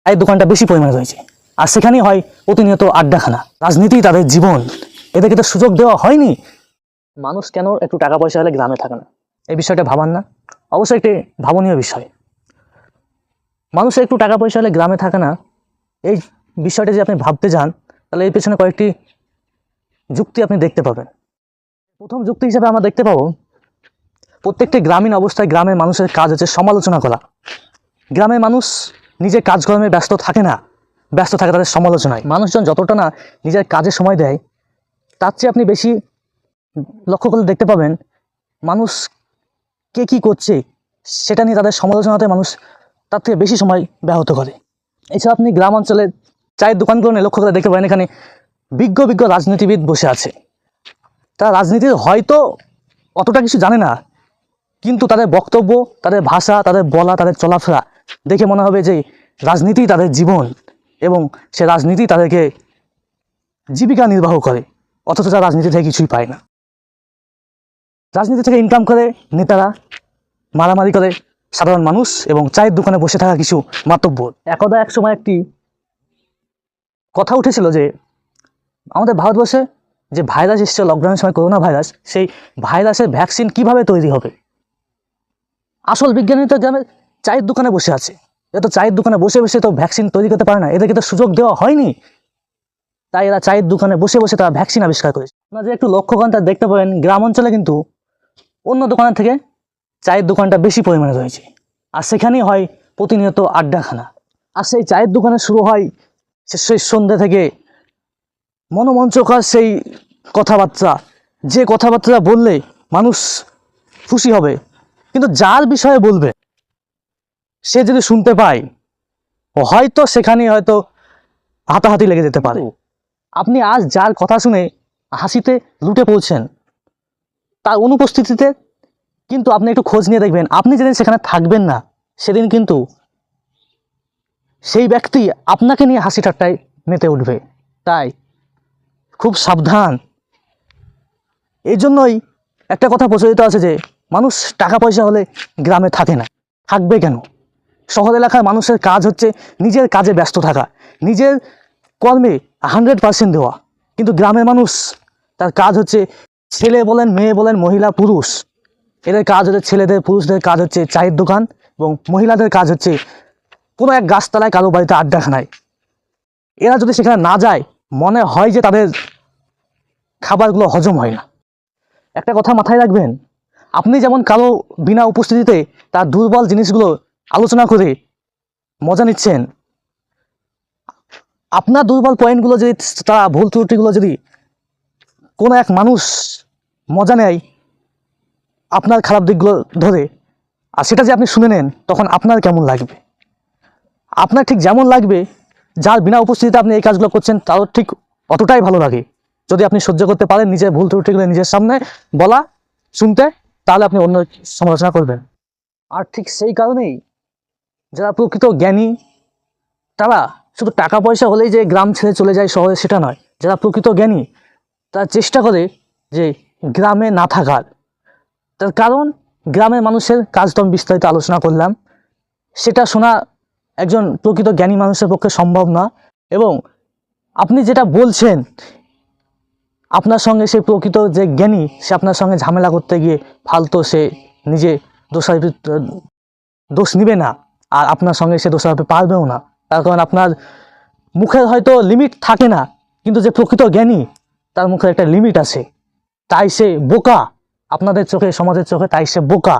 চায়ের দোকানটা বেশি পরিমাণে রয়েছে, আর সেখানেই হয় প্রতিনিয়ত আড্ডাখানা। রাজনীতি তাদের জীবন, এদেরকে তো সুযোগ দেওয়া হয়নি। মানুষ কেন একটু টাকা পয়সা হলে গ্রামে থাকে না, এই বিষয়টা ভাবান না? অবশ্যই একটি ভাবনীয় বিষয়। মানুষের একটু টাকা পয়সা হলে গ্রামে থাকে না, এই বিষয়টা যদি আপনি ভাবতে যান, তাহলে এর পেছনে কয়েকটি যুক্তি আপনি দেখতে পাবেন। প্রথম যুক্তি হিসেবে আমরা দেখতে পাবো, প্রত্যেকটি গ্রামীণ অবস্থায় গ্রামের মানুষের কাজ হচ্ছে সমালোচনা করা। গ্রামের মানুষ নিজের কাজকর্মে ব্যস্ত থাকে না, ব্যস্ত থাকে তাদের সমালোচনায়। মানুষজন যতটা না নিজের কাজে সময় দেয়, তার চেয়ে আপনি বেশি লক্ষ্য করলে দেখতে পাবেন মানুষ কে কী করছে সেটা নিয়ে তাদের সমালোচনাতে মানুষ তার থেকে বেশি সময় ব্যাহত করে। এছাড়া আপনি গ্রাম অঞ্চলে চায়ের দোকানগুলো নিয়ে লক্ষ্য করে দেখতে পাবেন, এখানে বিজ্ঞ বিজ্ঞ রাজনীতিবিদ বসে আছে। তারা রাজনীতির হয়তো অতটা কিছু জানে না, কিন্তু তাদের বক্তব্য, তাদের ভাষা, তাদের বলা, তাদের চলাফেরা দেখে মনে হবে যে রাজনীতি তাদের জীবন এবং সে রাজনীতি তাদেরকে জীবিকা নির্বাহ করে, অথচ তারা রাজনীতি থেকে কিছুই পায় না। রাজনীতি থেকে ইনকাম করে নেতারা, মারামারি করে সাধারণ মানুষ এবং চায়ের দোকানে বসে থাকা কিছু মাতব্বর। একদা এক সময় একটি কথা উঠেছিল যে আমাদের ভারতবর্ষে যে ভাইরাস এসেছে লকডাউনের সময়, করোনা ভাইরাস, সেই ভাইরাসের ভ্যাকসিন কিভাবে তৈরি হবে। আসল বিজ্ঞানী তো গ্রামের চায়ের দোকানে বসে আছে, এরা তো চায়ের দোকানে বসে বসে তো ভ্যাকসিন তৈরি করতে পারে না, এদেরকে তো সুযোগ দেওয়া হয়নি, তাই এরা চায়ের দোকানে বসে বসে তারা ভ্যাকসিন আবিষ্কার করেছে। আপনারা যে একটু লক্ষ্য করেন তা দেখতে পাবেন গ্রাম অঞ্চলে কিন্তু অন্য দোকানের থেকে চায়ের দোকানটা বেশি পরিমাণে রয়েছে, আর সেখানেই হয় প্রতিনিয়ত আড্ডাখানা। আর সেই চায়ের দোকানে শুরু হয় সেই সন্ধ্যে থেকে মনোমঞ্চকর সেই কথাবার্তা, যে কথাবার্তা বললে মানুষ খুশি হবে, কিন্তু যার বিষয়ে বলবে সে যদি শুনতে পায়, হয়তো সেখানেই হয়তো হাতাহাতি লেগে যেতে পারে। আপনি আজ যার কথা শুনে হাসিতে লুটে পড়ছেন, তার অনুপস্থিতিতে কিন্তু আপনি একটু খোঁজ নিয়ে দেখবেন, আপনি যেদিন সেখানে থাকবেন না সেদিন কিন্তু সেই ব্যক্তি আপনাকে নিয়ে হাসি ঠাট্টায় মেতে উঠবে। তাই খুব সাবধান। এই জন্যই একটা কথা প্রচলিত আছে যে মানুষ টাকা পয়সা হলে গ্রামে থাকে না। থাকবে কেন? শহর এলাকার মানুষের কাজ হচ্ছে নিজের কাজে ব্যস্ত থাকা, নিজের কর্মে 100% দেওয়া, কিন্তু গ্রামের মানুষ তার কাজ হচ্ছে, ছেলে বলেন, মেয়ে বলেন, মহিলা পুরুষ, এদের কাজ হচ্ছে, ছেলেদের পুরুষদের কাজ হচ্ছে চায়ের দোকান, এবং মহিলাদের কাজ হচ্ছে কোনো এক গাছতলায় কারো বাড়িতে আড্ডাখানায়। এরা যদি সেখানে না যায়, মনে হয় যে তাদের খাবারগুলো হজম হয় না। একটা কথা মাথায় রাখবেন, আপনি যেমন কারো বিনা উপস্থিতিতে তার দুর্বল জিনিসগুলো আলোচনা করে মজা নিচ্ছেন, আপনার দুর্বল পয়েন্টগুলো যদি, তারা ভুল ত্রুটিগুলো যদি কোনো এক মানুষ মজা নেয় আপনার খারাপ দিকগুলো ধরে, আর সেটা যে আপনি শুনে নেন, তখন আপনার কেমন লাগবে? আপনার ঠিক যেমন লাগবে যার বিনা উপস্থিতিতে আপনি এই কাজগুলো করছেন, তারও ঠিক অতটাই ভালো লাগে যদি আপনি সহ্য করতে পারেন নিজের ভুল ত্রুটিগুলো নিজের সামনে বলা, শুনতে, তাহলে আপনি অন্য সমালোচনা করবেন। আর ঠিক সেই কারণেই যারা প্রকৃত জ্ঞানী, তারা শুধু টাকা পয়সা হলেই যে গ্রাম ছেড়ে চলে যায় শহরে সেটা নয়। যারা প্রকৃত জ্ঞানী তারা চেষ্টা করে যে গ্রামে না থাকার। তার কারণ গ্রামের মানুষের কাজ তো আমি বিস্তারিত আলোচনা করলাম, সেটা শোনা একজন প্রকৃত জ্ঞানী মানুষের পক্ষে সম্ভব না, এবং আপনি যেটা বলছেন আপনার সঙ্গে সে প্রকৃত যে জ্ঞানী, সে আপনার সঙ্গে ঝামেলা করতে গিয়ে ফালতু সে নিজে দোষ নিবে না, আর আপনার সঙ্গে সে দোষারোপে পারবেও না। তার কারণ আপনার মুখের হয়তো লিমিট থাকে না, কিন্তু যে প্রকৃত জ্ঞানী তার মুখের একটা লিমিট আছে, তাই সে বোকা আপনাদের চোখে, সমাজের চোখে, তাই সে বোকা।